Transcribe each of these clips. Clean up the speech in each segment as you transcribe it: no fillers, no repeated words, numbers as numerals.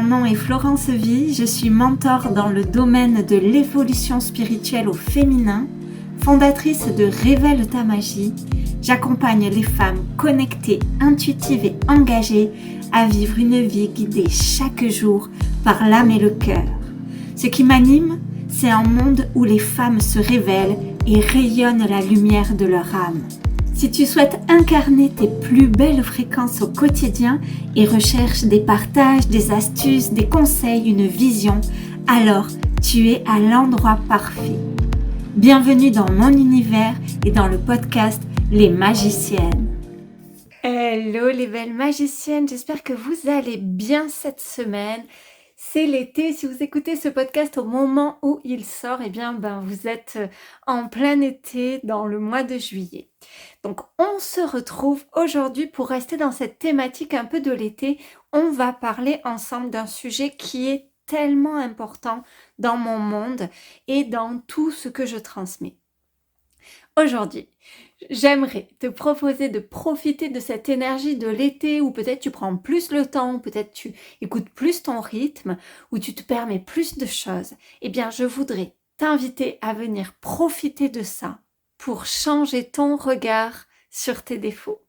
nom est Florence Vie, je suis mentor dans le domaine de l'évolution spirituelle au féminin, fondatrice de Révèle ta magie. J'accompagne les femmes connectées, intuitives et engagées à vivre une vie guidée chaque jour par l'âme et le cœur. Ce qui m'anime, c'est un monde où les femmes se révèlent et rayonnent la lumière de leur âme. Si tu souhaites incarner tes plus belles fréquences au quotidien et recherches des partages, des astuces, des conseils, une vision, alors tu es à l'endroit parfait. Bienvenue dans mon univers et dans le podcast Les Magiciennes. Hello les belles magiciennes, j'espère que vous allez bien cette semaine. C'est l'été, si vous écoutez ce podcast au moment où il sort, vous êtes en plein été dans le mois de juillet. Donc on se retrouve aujourd'hui pour rester dans cette thématique un peu de l'été. On va parler ensemble d'un sujet qui est tellement important dans mon monde et dans tout ce que je transmets. Aujourd'hui, j'aimerais te proposer de profiter de cette énergie de l'été où peut-être tu prends plus le temps, peut-être tu écoutes plus ton rythme, où tu te permets plus de choses. Je voudrais t'inviter à venir profiter de ça pour changer ton regard sur tes défauts.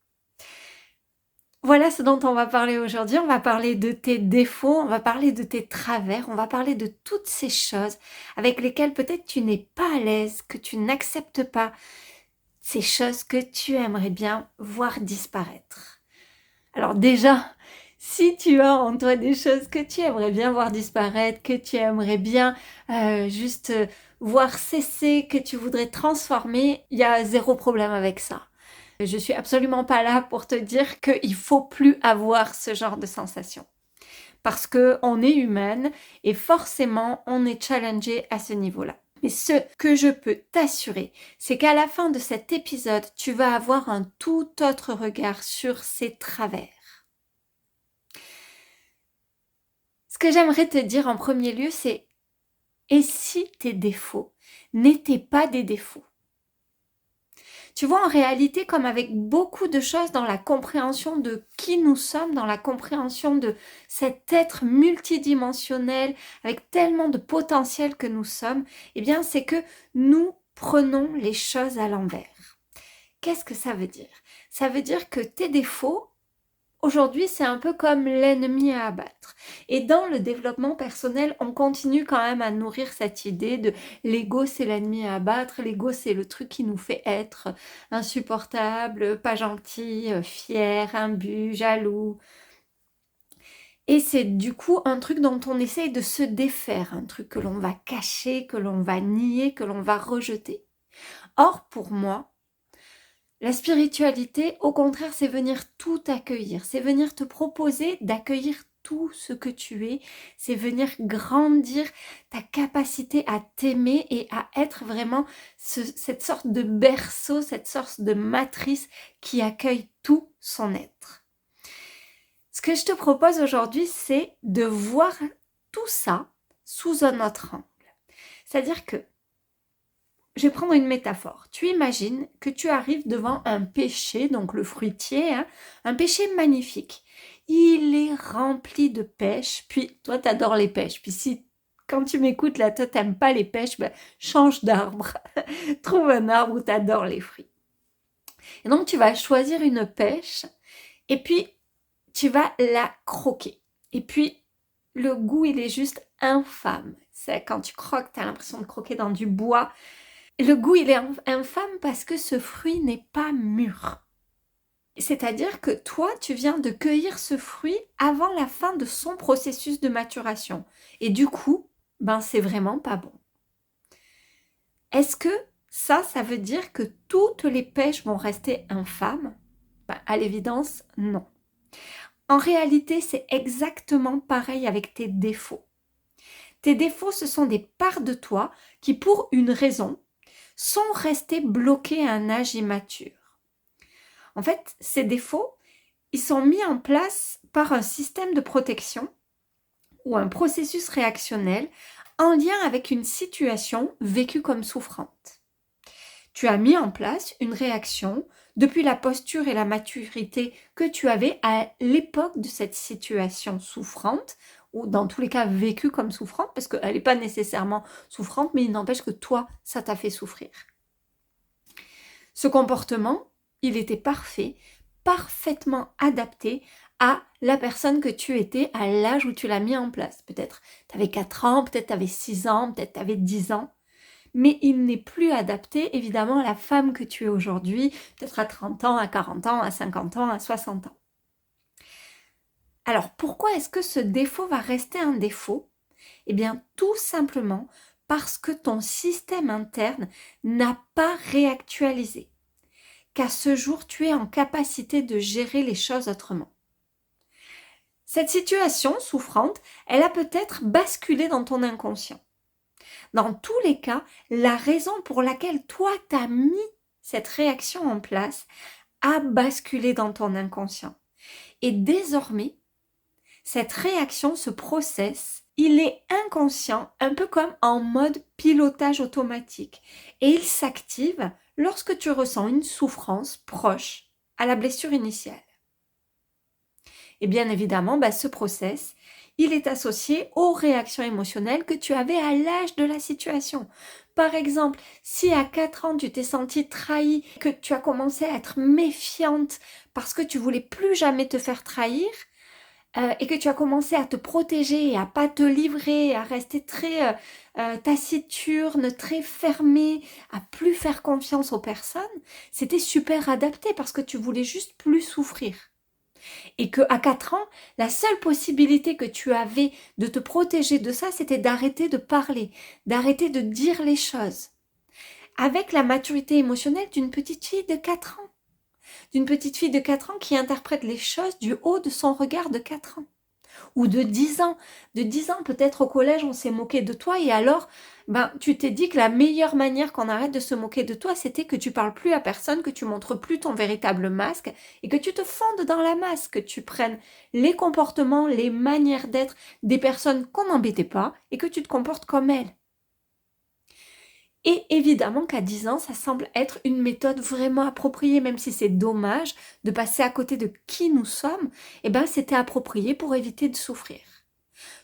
Voilà ce dont on va parler aujourd'hui. On va parler de tes défauts, on va parler de tes travers, on va parler de toutes ces choses avec lesquelles peut-être tu n'es pas à l'aise, que tu n'acceptes pas, ces choses que tu aimerais bien voir disparaître. Alors déjà, si tu as en toi des choses que tu aimerais bien voir disparaître, que tu aimerais bien voir cesser, que tu voudrais transformer, il y a zéro problème avec ça. Je suis absolument pas là pour te dire qu'il faut plus avoir ce genre de sensation. Parce qu'on est humaine et forcément on est challengé à ce niveau-là. Mais ce que je peux t'assurer, c'est qu'à la fin de cet épisode, tu vas avoir un tout autre regard sur ces travers. Ce que j'aimerais te dire en premier lieu, c'est et si tes défauts n'étaient pas des défauts? Tu vois, en réalité, comme avec beaucoup de choses dans la compréhension de qui nous sommes, dans la compréhension de cet être multidimensionnel, avec tellement de potentiel que nous sommes, c'est que nous prenons les choses à l'envers. Qu'est-ce que ça veut dire? Ça veut dire que tes défauts, aujourd'hui, c'est un peu comme l'ennemi à abattre. Et dans le développement personnel, on continue quand même à nourrir cette idée de l'ego, c'est l'ennemi à abattre, l'ego, c'est le truc qui nous fait être insupportable, pas gentil, fier, imbu, jaloux. Et c'est du coup un truc dont on essaye de se défaire, un truc que l'on va cacher, que l'on va nier, que l'on va rejeter. Or, pour moi, la spiritualité, au contraire, c'est venir tout accueillir, c'est venir te proposer d'accueillir tout ce que tu es, c'est venir grandir ta capacité à t'aimer et à être vraiment cette sorte de berceau, cette sorte de matrice qui accueille tout son être. Ce que je te propose aujourd'hui, c'est de voir tout ça sous un autre angle. C'est-à-dire que je vais prendre une métaphore. Tu imagines que tu arrives devant un pêcher, donc le fruitier, un pêcher magnifique. Il est rempli de pêches, puis toi, tu adores les pêches. Puis si, quand tu m'écoutes, là, toi, tu n'aimes pas les pêches, change d'arbre. Trouve un arbre où tu adores les fruits. Et donc, tu vas choisir une pêche, et puis, tu vas la croquer. Et puis, le goût, il est juste infâme. C'est quand tu croques, tu as l'impression de croquer dans du bois. Le goût, il est infâme parce que ce fruit n'est pas mûr. C'est-à-dire que toi, tu viens de cueillir ce fruit avant la fin de son processus de maturation. Et du coup, c'est vraiment pas bon. Est-ce que ça veut dire que toutes les pêches vont rester infâmes? À l'évidence, non. En réalité, c'est exactement pareil avec tes défauts. Tes défauts, ce sont des parts de toi qui, pour une raison, sont restés bloqués à un âge immature. En fait, ces défauts, ils sont mis en place par un système de protection ou un processus réactionnel en lien avec une situation vécue comme souffrante. Tu as mis en place une réaction depuis la posture et la maturité que tu avais à l'époque de cette situation souffrante ou dans tous les cas vécue comme souffrante, parce qu'elle n'est pas nécessairement souffrante, mais il n'empêche que toi, ça t'a fait souffrir. Ce comportement, il était parfait, parfaitement adapté à la personne que tu étais à l'âge où tu l'as mis en place. Peut-être tu avais 4 ans, peut-être tu avais 6 ans, peut-être tu avais 10 ans. Mais il n'est plus adapté évidemment à la femme que tu es aujourd'hui, peut-être à 30 ans, à 40 ans, à 50 ans, à 60 ans. Alors pourquoi est-ce que ce défaut va rester un défaut? Eh bien tout simplement parce que ton système interne n'a pas réactualisé, qu'à ce jour tu es en capacité de gérer les choses autrement. Cette situation souffrante, elle a peut-être basculé dans ton inconscient. Dans tous les cas, la raison pour laquelle toi t'as mis cette réaction en place a basculé dans ton inconscient. Et désormais, cette réaction, ce process, il est inconscient, un peu comme en mode pilotage automatique. Et il s'active lorsque tu ressens une souffrance proche à la blessure initiale. Et bien évidemment, ce process, il est associé aux réactions émotionnelles que tu avais à l'âge de la situation. Par exemple, si à 4 ans tu t'es sentie trahie, que tu as commencé à être méfiante parce que tu voulais plus jamais te faire trahir, et que tu as commencé à te protéger et à pas te livrer, à rester très taciturne, très fermée, à plus faire confiance aux personnes, c'était super adapté parce que tu voulais juste plus souffrir. Et qu'à 4 ans, la seule possibilité que tu avais de te protéger de ça, c'était d'arrêter de parler, d'arrêter de dire les choses. Avec la maturité émotionnelle d'une petite fille de 4 ans. D'une petite fille de 4 ans qui interprète les choses du haut de son regard de 4 ans. Ou de 10 ans. De 10 ans, peut-être au collège, on s'est moqué de toi et alors, tu t'es dit que la meilleure manière qu'on arrête de se moquer de toi, c'était que tu parles plus à personne, que tu montres plus ton véritable masque et que tu te fondes dans la masse, que tu prennes les comportements, les manières d'être des personnes qu'on n'embêtait pas et que tu te comportes comme elles. Et évidemment qu'à 10 ans, ça semble être une méthode vraiment appropriée, même si c'est dommage de passer à côté de qui nous sommes, c'était approprié pour éviter de souffrir.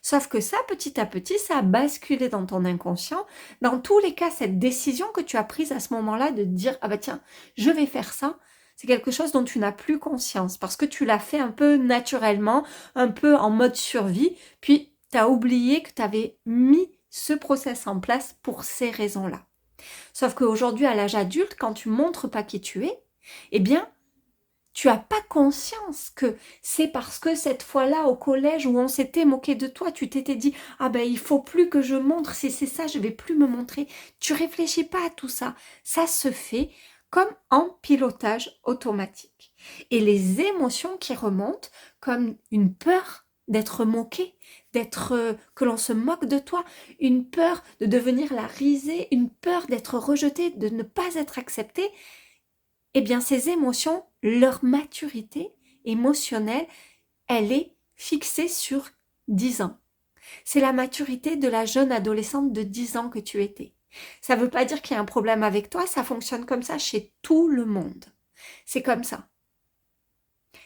Sauf que ça, petit à petit, ça a basculé dans ton inconscient. Dans tous les cas, cette décision que tu as prise à ce moment-là de dire « Ah tiens, je vais faire ça », c'est quelque chose dont tu n'as plus conscience parce que tu l'as fait un peu naturellement, un peu en mode survie, puis tu as oublié que tu avais mis ce process en place pour ces raisons-là. Sauf qu'aujourd'hui, à l'âge adulte, quand tu montres pas qui tu es, tu as pas conscience que c'est parce que cette fois-là au collège où on s'était moqué de toi, tu t'étais dit « Ah il faut plus que je montre, si c'est ça, je vais plus me montrer. » Tu réfléchis pas à tout ça. Ça se fait comme en pilotage automatique. Et les émotions qui remontent, comme une peur d'être moqué, que l'on se moque de toi, une peur de devenir la risée, une peur d'être rejeté, de ne pas être accepté, ces émotions, leur maturité émotionnelle, elle est fixée sur 10 ans. C'est la maturité de la jeune adolescente de 10 ans que tu étais. Ça ne veut pas dire qu'il y a un problème avec toi, ça fonctionne comme ça chez tout le monde. C'est comme ça.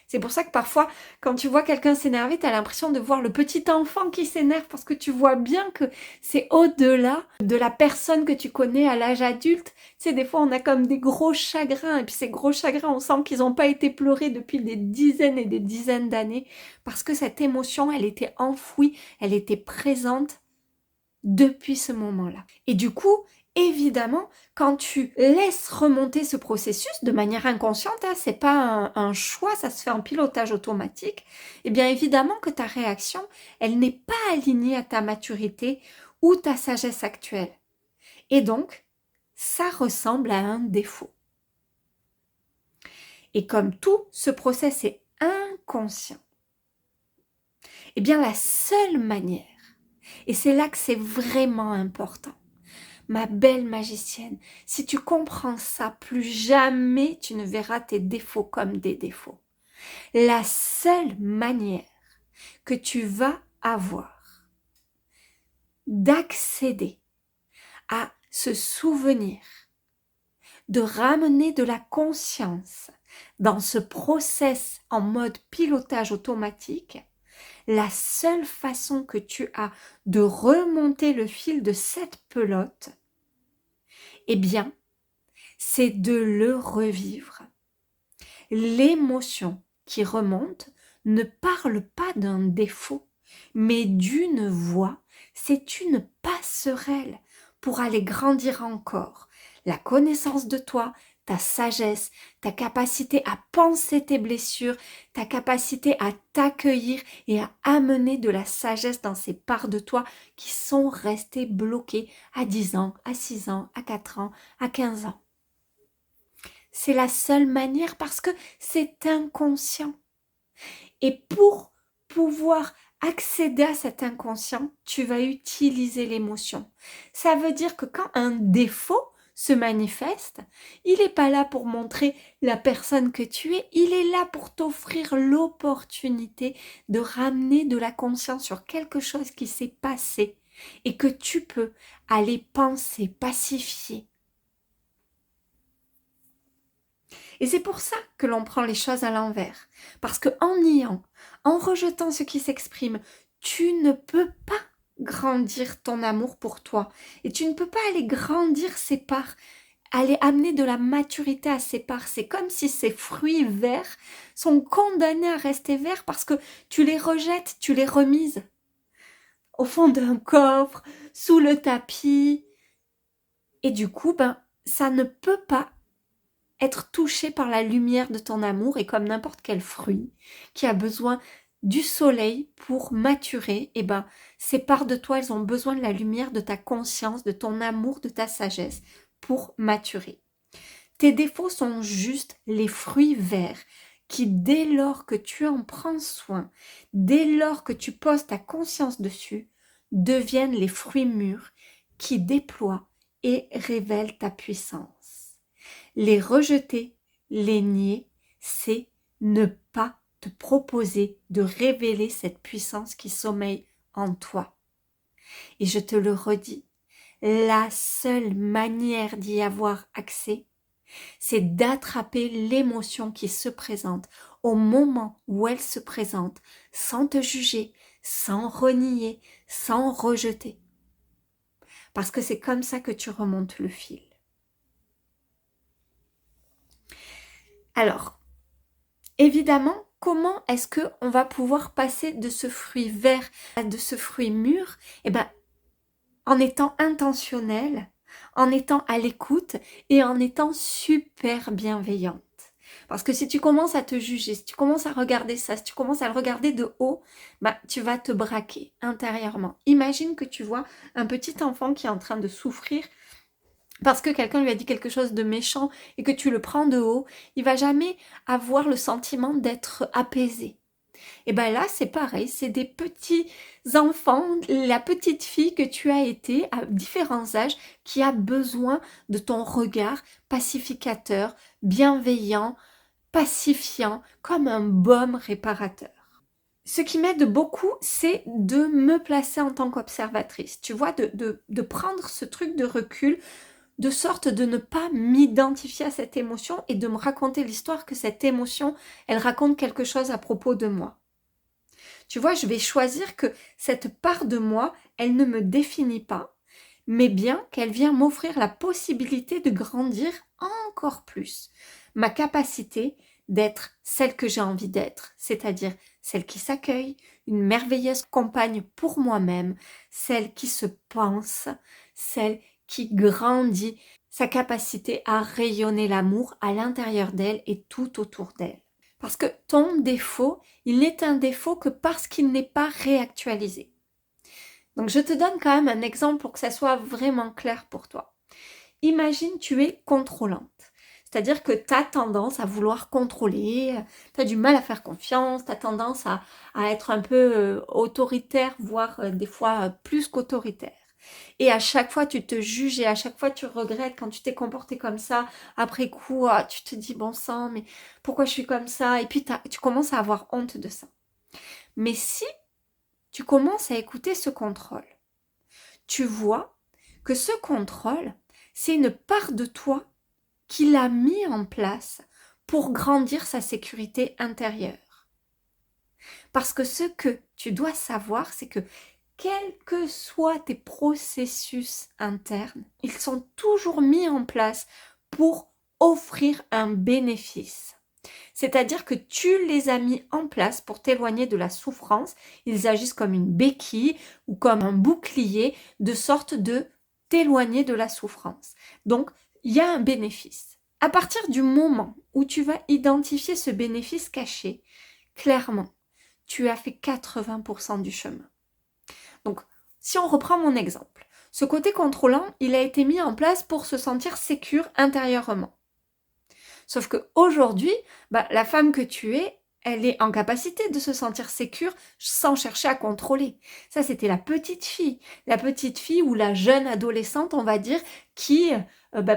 C'est pour ça que parfois, quand tu vois quelqu'un s'énerver, tu as l'impression de voir le petit enfant qui s'énerve parce que tu vois bien que c'est au-delà de la personne que tu connais à l'âge adulte. Tu sais, des fois, on a comme des gros chagrins et puis ces gros chagrins, on sent qu'ils n'ont pas été pleurés depuis des dizaines et des dizaines d'années parce que cette émotion, elle était enfouie, elle était présente depuis ce moment-là. Et du coup, évidemment, quand tu laisses remonter ce processus de manière inconsciente, c'est pas un choix, ça se fait en pilotage automatique, bien évidemment que ta réaction, elle n'est pas alignée à ta maturité ou ta sagesse actuelle. Et donc, ça ressemble à un défaut. Et comme tout, ce process est inconscient. La seule manière, et c'est là que c'est vraiment important, ma belle magicienne, si tu comprends ça, plus jamais tu ne verras tes défauts comme des défauts. La seule manière que tu vas avoir d'accéder à ce souvenir, de ramener de la conscience dans ce process en mode pilotage automatique, La seule façon que tu as de remonter le fil de cette pelote, eh bien, c'est de le revivre. L'émotion qui remonte ne parle pas d'un défaut, mais d'une voie. C'est une passerelle pour aller grandir encore. La connaissance de toi, ta sagesse, ta capacité à penser tes blessures, ta capacité à t'accueillir et à amener de la sagesse dans ces parts de toi qui sont restées bloquées à 10 ans, à 6 ans, à 4 ans, à 15 ans. C'est la seule manière parce que c'est inconscient. Et pour pouvoir accéder à cet inconscient, tu vas utiliser l'émotion. Ça veut dire que quand un défaut se manifeste, il n'est pas là pour montrer la personne que tu es, il est là pour t'offrir l'opportunité de ramener de la conscience sur quelque chose qui s'est passé et que tu peux aller penser, pacifier. Et c'est pour ça que l'on prend les choses à l'envers. Parce qu'en niant, en rejetant ce qui s'exprime, tu ne peux pas grandir ton amour pour toi. Et tu ne peux pas aller grandir ces parts, aller amener de la maturité à ces parts. C'est comme si ces fruits verts sont condamnés à rester verts parce que tu les rejettes, tu les remises au fond d'un coffre, sous le tapis. Et du coup, ça ne peut pas être touché par la lumière de ton amour et comme n'importe quel fruit qui a besoin du soleil pour maturer, ces parts de toi, elles ont besoin de la lumière de ta conscience, de ton amour, de ta sagesse pour maturer. Tes défauts sont juste les fruits verts qui, dès lors que tu en prends soin, dès lors que tu poses ta conscience dessus, deviennent les fruits mûrs qui déploient et révèlent ta puissance. Les rejeter, les nier, c'est ne pas te proposer de révéler cette puissance qui sommeille en toi. Et je te le redis, la seule manière d'y avoir accès, c'est d'attraper l'émotion qui se présente au moment où elle se présente, sans te juger, sans renier, sans rejeter. Parce que c'est comme ça que tu remontes le fil. Alors, évidemment, comment est-ce qu'on va pouvoir passer de ce fruit vert à de ce fruit mûr? En étant intentionnel, en étant à l'écoute et en étant super bienveillante. Parce que si tu commences à te juger, si tu commences à regarder ça, si tu commences à le regarder de haut, tu vas te braquer intérieurement. Imagine que tu vois un petit enfant qui est en train de souffrir parce que quelqu'un lui a dit quelque chose de méchant et que tu le prends de haut, il va jamais avoir le sentiment d'être apaisé. Et là, c'est pareil, c'est des petits enfants, la petite fille que tu as été à différents âges qui a besoin de ton regard pacificateur, bienveillant, pacifiant, comme un baume réparateur. Ce qui m'aide beaucoup, c'est de me placer en tant qu'observatrice. Tu vois, de prendre ce truc de recul, de sorte de ne pas m'identifier à cette émotion et de me raconter l'histoire que cette émotion, elle raconte quelque chose à propos de moi. Tu vois, je vais choisir que cette part de moi, elle ne me définit pas, mais bien qu'elle vient m'offrir la possibilité de grandir encore plus. Ma capacité d'être celle que j'ai envie d'être, c'est-à-dire celle qui s'accueille, une merveilleuse compagne pour moi-même, celle qui se pense, celle qui grandit, sa capacité à rayonner l'amour à l'intérieur d'elle et tout autour d'elle. Parce que ton défaut, il n'est un défaut que parce qu'il n'est pas réactualisé. Donc je te donne quand même un exemple pour que ça soit vraiment clair pour toi. Imagine tu es contrôlante. C'est-à-dire que tu as tendance à vouloir contrôler, tu as du mal à faire confiance, tu as tendance à être un peu autoritaire, voire des fois plus qu'autoritaire. Et à chaque fois, tu te juges et à chaque fois, tu regrettes quand tu t'es comporté comme ça. Après coup, tu te dis, bon sang, mais pourquoi je suis comme ça? Et puis, tu commences à avoir honte de ça. Mais si tu commences à écouter ce contrôle, tu vois que ce contrôle, c'est une part de toi qui l'a mis en place pour grandir sa sécurité intérieure. Parce que ce que tu dois savoir, c'est que quels que soient tes processus internes, ils sont toujours mis en place pour offrir un bénéfice. C'est-à-dire que tu les as mis en place pour t'éloigner de la souffrance. Ils agissent comme une béquille ou comme un bouclier de sorte de t'éloigner de la souffrance. Donc, il y a un bénéfice. À partir du moment où tu vas identifier ce bénéfice caché, clairement, tu as fait 80% du chemin. Donc, si on reprend mon exemple, ce côté contrôlant, il a été mis en place pour se sentir sécure intérieurement. Sauf qu'aujourd'hui, la femme que tu es, elle est en capacité de se sentir sécure sans chercher à contrôler. Ça, c'était la petite fille. La petite fille ou la jeune adolescente, on va dire, qui,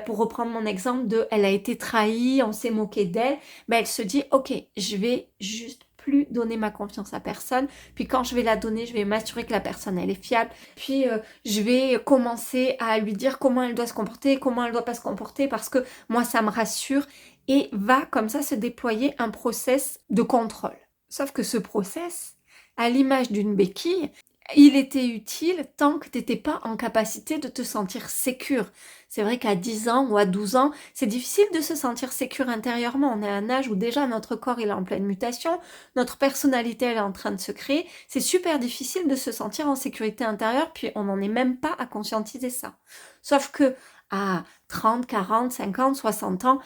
pour reprendre mon exemple elle a été trahie, on s'est moqué d'elle, elle se dit, ok, je vais juste plus donner ma confiance à personne, puis quand je vais la donner, je vais m'assurer que la personne elle est fiable, puis je vais commencer à lui dire comment elle doit se comporter, comment elle doit pas se comporter, parce que moi ça me rassure, et va comme ça se déployer un process de contrôle. Sauf que ce process, à l'image d'une béquille, il était utile tant que tu n'étais pas en capacité de te sentir sécure. C'est vrai qu'à 10 ans ou à 12 ans, c'est difficile de se sentir sécure intérieurement. On est à un âge où déjà notre corps il est en pleine mutation, notre personnalité elle est en train de se créer. C'est super difficile de se sentir en sécurité intérieure, puis on n'en est même pas à conscientiser ça. Sauf que à 30, 40, 50, 60 ans,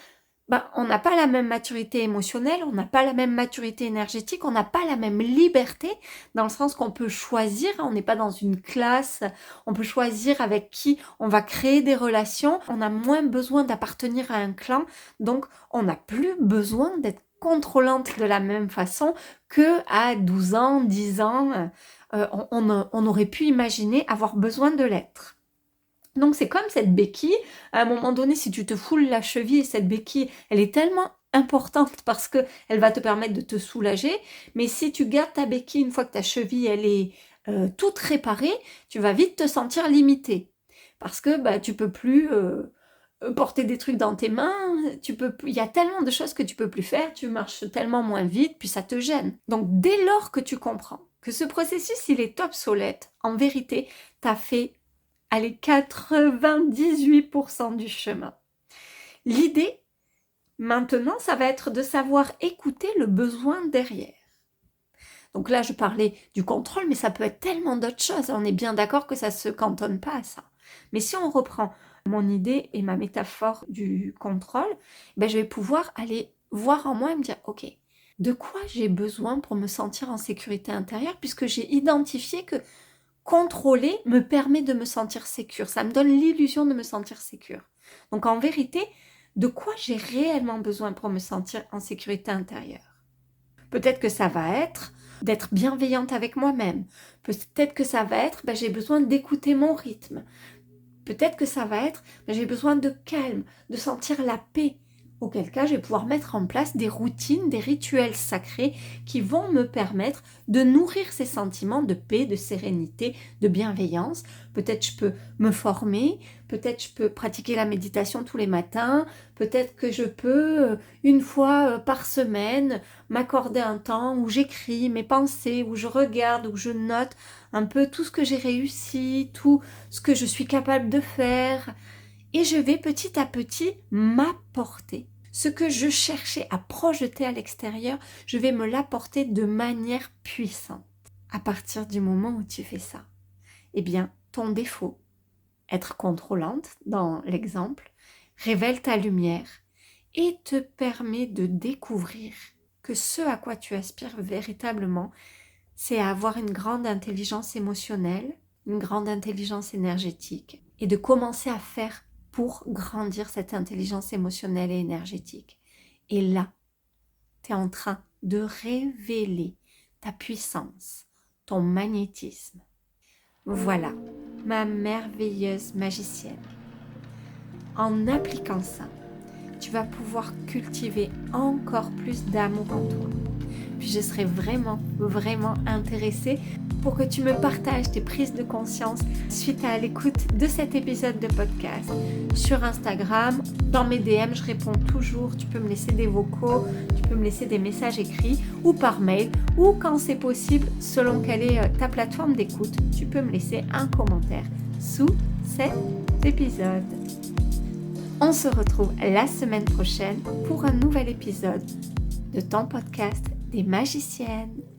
on n'a pas la même maturité émotionnelle, on n'a pas la même maturité énergétique, on n'a pas la même liberté, dans le sens qu'on peut choisir, on n'est pas dans une classe, on peut choisir avec qui on va créer des relations, on a moins besoin d'appartenir à un clan, donc on n'a plus besoin d'être contrôlante de la même façon que à 12 ans, 10 ans, on aurait pu imaginer avoir besoin de l'être. Donc c'est comme cette béquille, à un moment donné, si tu te foules la cheville, cette béquille, elle est tellement importante parce que elle va te permettre de te soulager, mais si tu gardes ta béquille une fois que ta cheville, elle est toute réparée, tu vas vite te sentir limité. Parce que tu peux plus porter des trucs dans tes mains, il y a tellement de choses que tu peux plus faire, tu marches tellement moins vite, puis ça te gêne. Donc dès lors que tu comprends que ce processus, il est obsolète, en vérité, tu as fait 98% du chemin. L'idée, maintenant, ça va être de savoir écouter le besoin derrière. Donc là, je parlais du contrôle, mais ça peut être tellement d'autres choses. On est bien d'accord que ça ne se cantonne pas à ça. Mais si on reprend mon idée et ma métaphore du contrôle, je vais pouvoir aller voir en moi et me dire, ok, de quoi j'ai besoin pour me sentir en sécurité intérieure, puisque j'ai identifié que contrôler me permet de me sentir sécure. Ça me donne l'illusion de me sentir sécure. Donc en vérité, de quoi j'ai réellement besoin pour me sentir en sécurité intérieure? Peut-être que ça va être d'être bienveillante avec moi-même. Peut-être que ça va être j'ai besoin d'écouter mon rythme. Peut-être que ça va être j'ai besoin de calme, de sentir la paix. Auquel cas, je vais pouvoir mettre en place des routines, des rituels sacrés qui vont me permettre de nourrir ces sentiments de paix, de sérénité, de bienveillance. Peut-être je peux me former, peut-être je peux pratiquer la méditation tous les matins, peut-être que je peux, une fois par semaine, m'accorder un temps où j'écris mes pensées, où je regarde, où je note un peu tout ce que j'ai réussi, tout ce que je suis capable de faire. Et je vais petit à petit m'apporter. Ce que je cherchais à projeter à l'extérieur, je vais me l'apporter de manière puissante. À partir du moment où tu fais ça, ton défaut, être contrôlante dans l'exemple, révèle ta lumière et te permet de découvrir que ce à quoi tu aspires véritablement, c'est à avoir une grande intelligence émotionnelle, une grande intelligence énergétique et de commencer à faire pour grandir cette intelligence émotionnelle et énergétique. Et là, tu es en train de révéler ta puissance, ton magnétisme. Voilà, ma merveilleuse magicienne. En appliquant ça, tu vas pouvoir cultiver encore plus d'amour en toi. Puis je serais vraiment, vraiment intéressée pour que tu me partages tes prises de conscience suite à l'écoute de cet épisode de podcast. Sur Instagram, dans mes DM, je réponds toujours. Tu peux me laisser des vocaux, tu peux me laisser des messages écrits ou par mail. Ou quand c'est possible, selon quelle est ta plateforme d'écoute, tu peux me laisser un commentaire sous cet épisode. On se retrouve la semaine prochaine pour un nouvel épisode de ton podcast des magiciennes.